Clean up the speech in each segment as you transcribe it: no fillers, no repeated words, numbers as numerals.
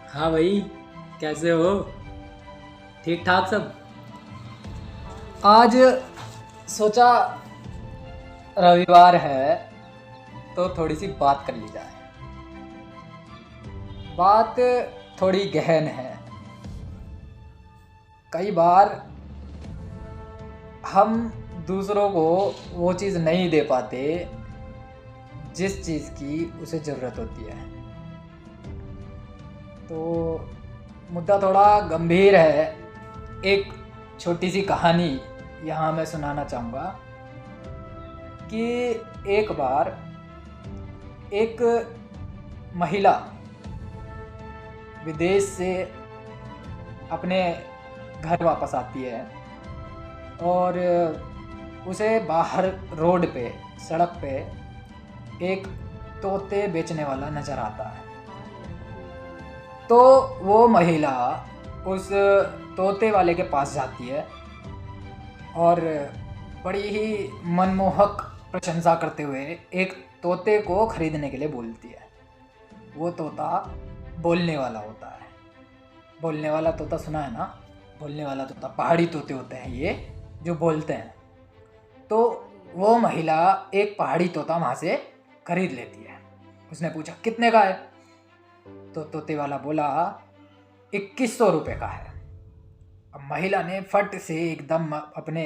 हाँ भाई, कैसे हो? ठीक ठाक सब। आज सोचा रविवार है तो थोड़ी सी बात कर ली जाए। बात थोड़ी गहन है। कई बार हम दूसरों को वो चीज़ नहीं दे पाते जिस चीज़ की उसे ज़रूरत होती है। तो मुद्दा थोड़ा गंभीर है। एक छोटी सी कहानी यहाँ मैं सुनाना चाहूँगा कि एक बार एक महिला विदेश से अपने घर वापस आती है और उसे बाहर रोड पे, सड़क पे एक तोते बेचने वाला नज़र आता है। तो वो महिला उस तोते वाले के पास जाती है और बड़ी ही मनमोहक प्रशंसा करते हुए एक तोते को खरीदने के लिए बोलती है। वो तोता बोलने वाला होता है। बोलने वाला तोता सुना है ना? बोलने वाला तोता, पहाड़ी तोते होते हैं ये जो बोलते हैं। तो वो महिला एक पहाड़ी तोता वहाँ से खरीद लेती है। उसने पूछा कितने का है? तो तोते वाला बोला 2100 रुपये का है। अब महिला ने फट से एकदम अपने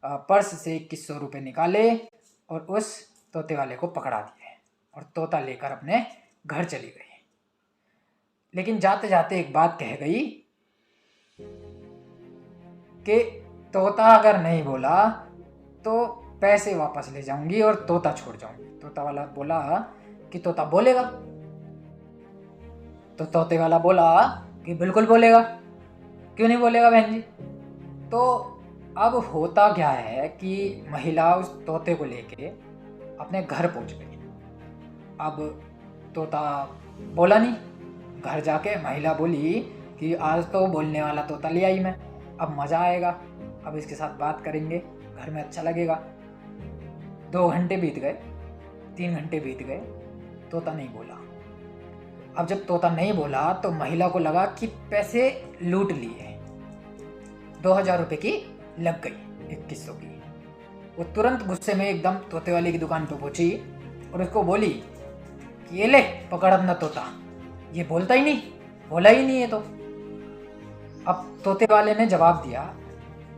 पर्स से 2100 रुपये निकाले और उस तोते वाले को पकड़ा दिए और तोता लेकर अपने घर चली गई। लेकिन जाते जाते एक बात कह गई कि तोता अगर नहीं बोला तो पैसे वापस ले जाऊंगी और तोता छोड़ जाऊंगी। तोता वाला बोला कि तोता बोलेगा। तो तोते वाला बोला कि बिल्कुल बोलेगा, क्यों नहीं बोलेगा बहन जी। तो अब होता क्या है कि महिला उस तोते को लेके अपने घर पहुंच गई। अब तोता बोला नहीं। घर जाके महिला बोली कि आज तो बोलने वाला तोता ले आई मैं, अब मज़ा आएगा, अब इसके साथ बात करेंगे, घर में अच्छा लगेगा। 2 घंटे बीत गए, 3 घंटे बीत गए, तोता नहीं बोला। अब जब तोता नहीं बोला तो महिला को लगा कि पैसे लूट लिए। 2000 रुपये की लग गई 2100 की। वो तुरंत गुस्से में एकदम तोते वाले की दुकान पर पहुंची और उसको बोली कि ये ले पकड़ अपना तोता, ये बोलता ही नहीं, बोला ही नहीं है। तो अब तोते वाले ने जवाब दिया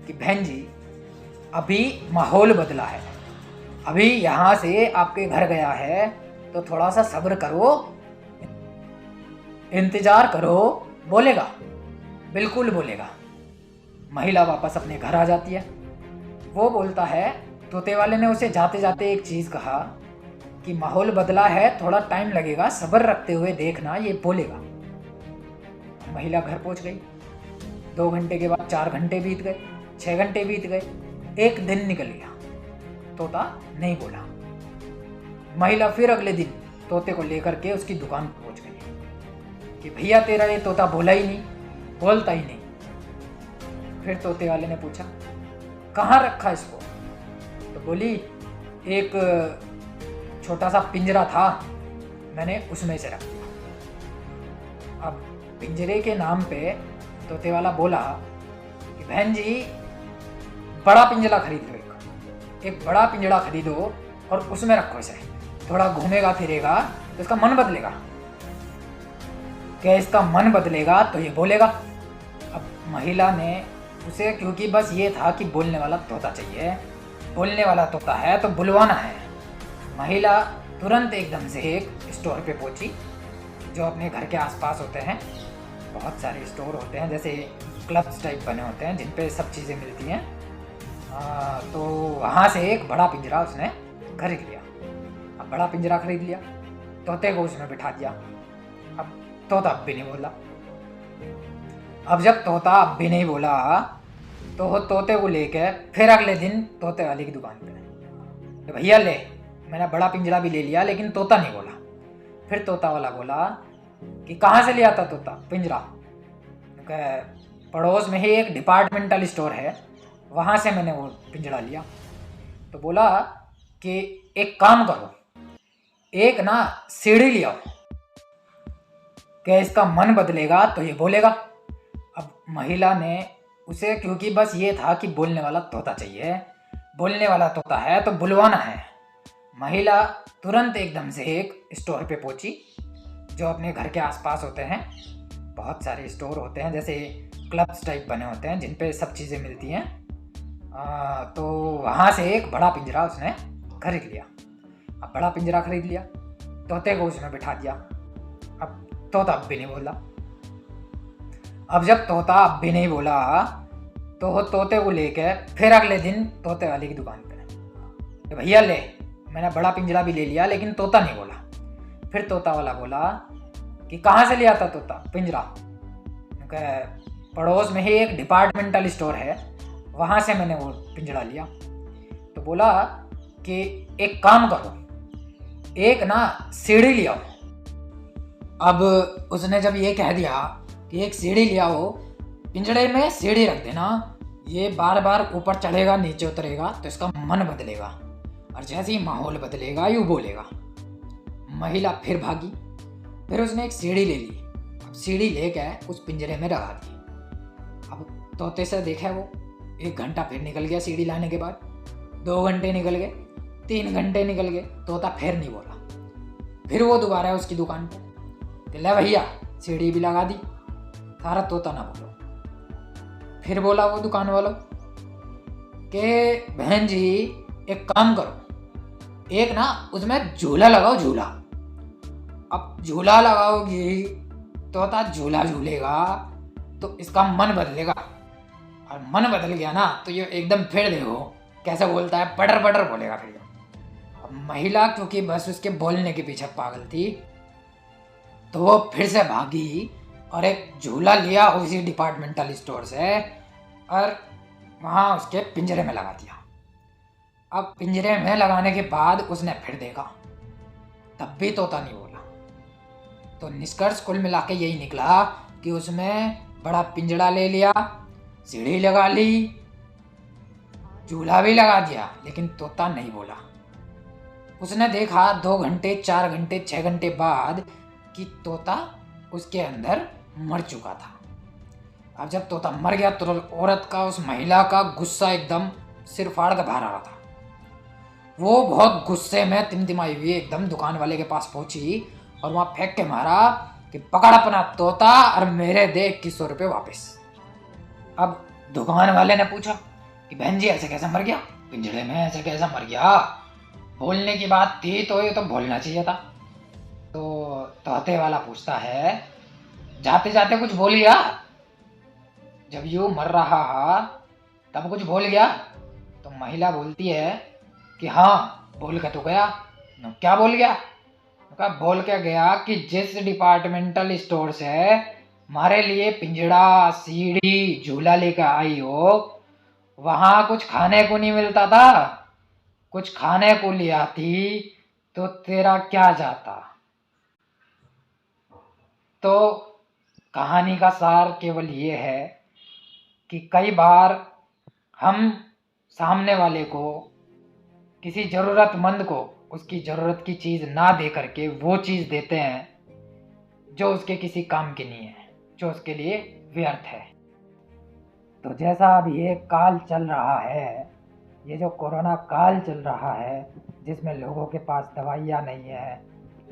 कि बहन जी अभी माहौल बदला है, अभी यहाँ से आपके घर गया है तो थोड़ा सा सब्र करो, इंतजार करो, बोलेगा, बिल्कुल बोलेगा। महिला वापस अपने घर आ जाती है। वो बोलता है, तोते वाले ने उसे जाते जाते एक चीज़ कहा कि माहौल बदला है, थोड़ा टाइम लगेगा, सब्र रखते हुए देखना, ये बोलेगा। महिला घर पहुंच गई। 2 घंटे के बाद 4 घंटे बीत गए, 6 घंटे बीत गए, 1 दिन निकल गया, तोता नहीं बोला। महिला फिर अगले दिन तोते को लेकर के उसकी दुकान पर पहुंच गई कि भैया तेरा ये तोता बोला ही नहीं, बोलता ही नहीं। फिर तोते वाले ने पूछा कहाँ रखा इसको? तो बोली एक छोटा सा पिंजरा था, मैंने उसमें से रख दिया। अब पिंजरे के नाम पे तोते वाला बोला कि बहन जी बड़ा पिंजरा खरीद लो, एक बड़ा पिंजरा खरीदो और उसमें रखो इसे, थोड़ा घूमेगा फिरेगा तो इसका मन बदलेगा। क्या इसका मन बदलेगा तो ये बोलेगा। अब महिला ने उसे, क्योंकि बस ये था कि बोलने वाला तोता चाहिए, बोलने वाला तोता है तो बुलवाना है, महिला तुरंत एकदम से एक स्टोर पे पहुंची जो अपने घर के आसपास होते हैं। बहुत सारे स्टोर होते हैं, जैसे क्लब्स टाइप बने होते हैं जिन पे सब चीज़ें मिलती हैं। तो वहाँ से एक बड़ा पिंजरा उसने खरीद लिया। अब बड़ा पिंजरा खरीद लिया, तोते को उसमें बिठा दिया। अब तोता अब भी नहीं बोला। अब जब तोता अब भी नहीं बोला तो वो तोते को लेके फिर अगले दिन तोते वाले की दुकान पे, तो भैया ले, मैंने बड़ा पिंजरा भी ले लिया लेकिन तोता नहीं बोला। फिर तोता वाला बोला कि कहाँ से लिया था तोता पिंजरा? पड़ोस में ही एक डिपार्टमेंटल स्टोर है, वहाँ से मैंने वो पिंजरा लिया। तो बोला कि एक काम करो, एक ना सीढ़ी ले आओ, कि इसका मन बदलेगा तो ये बोलेगा। अब महिला ने उसे, क्योंकि बस ये था कि बोलने वाला तोता चाहिए, बोलने वाला तोता है तो बुलवाना है, महिला तुरंत एकदम से एक स्टोर पे पहुंची जो अपने घर के आसपास होते हैं। बहुत सारे स्टोर होते हैं, जैसे क्लब्स टाइप बने होते हैं जिन पे सब चीज़ें मिलती हैं। तो वहाँ से एक बड़ा पिंजरा उसने खरीद लिया। अब बड़ा पिंजरा खरीद लिया, तोते को उसमें बिठा दिया। अब तोता अब भी नहीं बोला। अब जब तोता अब भी नहीं बोला तो तोते को लेके फिर अगले दिन तोते वाले की दुकान पे, भैया ले, मैंने बड़ा पिंजरा भी ले लिया लेकिन तोता नहीं बोला। फिर तोता वाला बोला कि कहाँ से लिया था तोता पिंजरा? पड़ोस में ही एक डिपार्टमेंटल स्टोर है, वहाँ से मैंने वो पिंजरा लिया। तो बोला कि एक काम करो, एक ना सीढ़ी ले आओ। अब उसने जब ये कह दिया कि एक सीढ़ी ले आओ, पिंजरे में सीढ़ी रख देना, ये बार बार ऊपर चढ़ेगा नीचे उतरेगा तो इसका मन बदलेगा, और जैसे ही माहौल बदलेगा यूँ बोलेगा। महिला फिर भागी, फिर उसने एक सीढ़ी ले ली। अब सीढ़ी लेके उस पिंजरे में लगा दी। अब तोते से देखा वो 1 घंटा फिर निकल गया सीढ़ी लाने के बाद, 2 घंटे निकल गए, 3 घंटे निकल गए, तोता फिर नहीं बोला। फिर वो दोबारा उसकी दुकान पे, ले भैया सीढ़ी भी लगा दी, सारा तोता ना बोलो। फिर बोला वो दुकान वालों कि बहन जी एक काम करो, एक ना उसमें झूला लगाओ, झूला। अब झूला लगाओगी तोता झूला झूलेगा तो इसका मन बदलेगा, और मन बदल गया ना तो ये एकदम फिर देखो कैसे बोलता है, पटर पटर बोलेगा फिर। अब महिला क्योंकि बस उसके बोलने के पीछे पागल थी तो वो फिर से भागी और एक झूला लिया उसी डिपार्टमेंटल स्टोर से और वहाँ उसके पिंजरे में लगा दिया। अब पिंजरे में लगाने के बाद उसने फिर देखा, तब भी तोता नहीं बोला। तो निष्कर्ष कुल मिला के यही निकला कि उसमें बड़ा पिंजरा ले लिया, सीढ़ी लगा ली, झूला भी लगा दिया, लेकिन तोता नहीं बोला। उसने देखा 2 घंटे 4 घंटे 6 घंटे बाद कि तोता उसके अंदर मर चुका था। अब जब तोता मर गया तो औरत का, उस महिला का गुस्सा एकदम सिर फाड़ कर बाहर आ रहा था। वो बहुत गुस्से में तिमतिमाई हुई एकदम दुकान वाले के पास पहुंची और वहाँ फेंक के मारा कि पकड़ अपना तोता और मेरे दे 2100 रुपये वापस। अब दुकान वाले ने पूछा कि बहन जी ऐसे कैसे मर गया, पिंजरे में ऐसे कैसे मर गया, बोलने की बात थी तो ये तो बोलना चाहिए था। तो तोते वाला पूछता है, जाते जाते कुछ बोल गया, जब यूँ मर रहा तब कुछ बोल गया? तो महिला बोलती है कि हाँ बोल के तो गया। क्या बोल गया? कहा बोल के गया कि जिस डिपार्टमेंटल स्टोर से हमारे लिए पिंजड़ा सीढ़ी झूला लेकर आई हो वहाँ कुछ खाने को नहीं मिलता था, कुछ खाने को ले आती तो तेरा क्या जाता। तो कहानी का सार केवल ये है कि कई बार हम सामने वाले को, किसी ज़रूरतमंद को उसकी ज़रूरत की चीज़ ना दे करके वो चीज़ देते हैं जो उसके किसी काम की नहीं है, जो उसके लिए व्यर्थ है। तो जैसा अब ये काल चल रहा है, ये जो कोरोना काल चल रहा है जिसमें लोगों के पास दवाइयाँ नहीं है,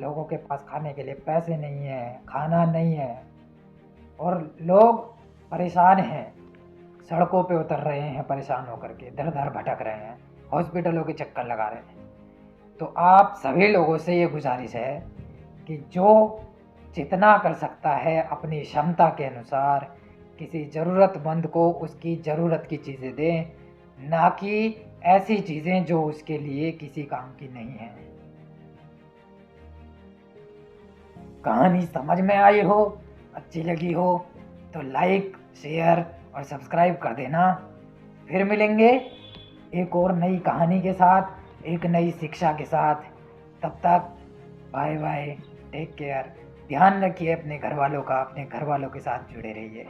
लोगों के पास खाने के लिए पैसे नहीं है, खाना नहीं है और लोग परेशान हैं, सड़कों पे उतर रहे हैं परेशान होकर के, दर दर भटक रहे हैं, हॉस्पिटलों के चक्कर लगा रहे हैं। तो आप सभी लोगों से ये गुजारिश है कि जो जितना कर सकता है अपनी क्षमता के अनुसार किसी ज़रूरतमंद को उसकी ज़रूरत की चीज़ें दें, ना कि ऐसी चीज़ें जो उसके लिए किसी काम की नहीं हैं। कहानी समझ में आई हो, अच्छी लगी हो तो लाइक शेयर और सब्सक्राइब कर देना। फिर मिलेंगे एक और नई कहानी के साथ, एक नई शिक्षा के साथ। तब तक बाय बाय, टेक केयर। ध्यान रखिए अपने घर वालों का, अपने घर वालों के साथ जुड़े रहिए।